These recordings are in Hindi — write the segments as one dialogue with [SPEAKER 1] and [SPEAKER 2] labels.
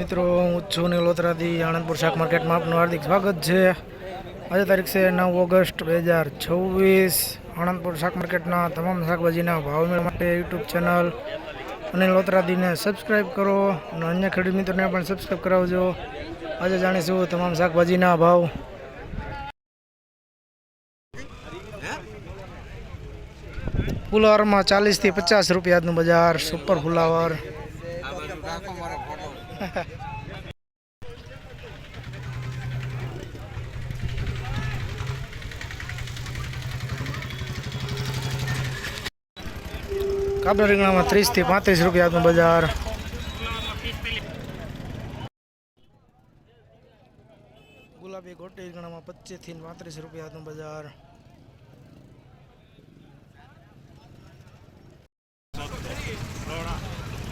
[SPEAKER 1] मित्रों, हूँ छू नीलोतराથી आनंदपुर शाक मार्केट में आपનું हार्दिक स्वागत है। आज तारीख से 9 ऑगस्ट 2024। आनंदपुर शाक मार्केटना तमाम शाकभाजीना भाव मेळवा माटे यूट्यूब चेनल अनिल लोतरादी ने सब्सक्राइब करो और अन्य खेडूत मित्रों पण सब्सक्राइब करावजो। आज जाणीशुं तमाम शाकभाजीना भाव। फुलावर में 40 થી 50 रुपया बजार। सुपर फुलावर काबरा રીંગણા में 30 થી 35 रुपया बजार। गुलाबी गोटी રીંગણા में 25 થી 35 रुपया बजार।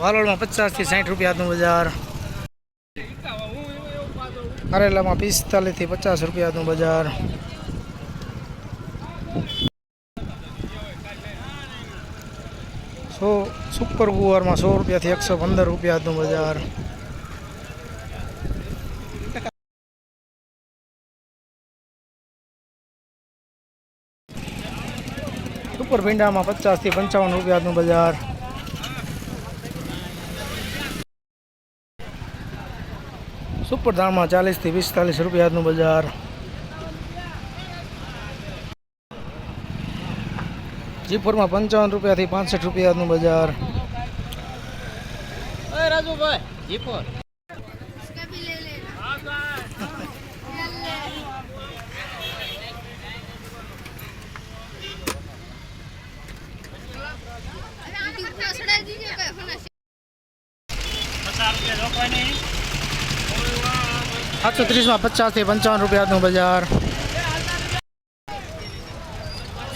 [SPEAKER 1] वालोड़ में 50 થી 60 रुपया बजार। करेला में 45 થી 50 रुपया बजार। सुपर गुवार में 100 रुपया થી 115 रुपया बजार। सुपर भींडा में 50 થી 55 रुपया बजार। सुपर दाल में 40 થી 45 रुपया बजार। जीपुर में 55 रुपया થી 65 रुपया बजार।
[SPEAKER 2] राजू भाई जीपुर
[SPEAKER 1] सात सौ 30 में 50 થી 55 रुपया बजार।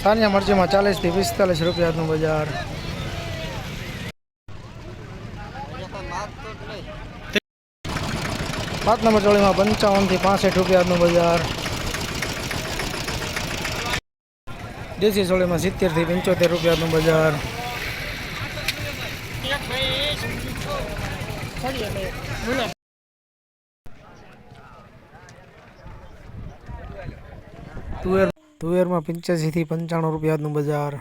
[SPEAKER 1] सानिया मरची में 40 થી 45 रुपया बजार। बात नंबर चोली में 55 થી 65 रुपया बजार। देसी चोली में 70 થી 75 रुपया बजार। तुवेर में 85 થી 95 रुपया बजार।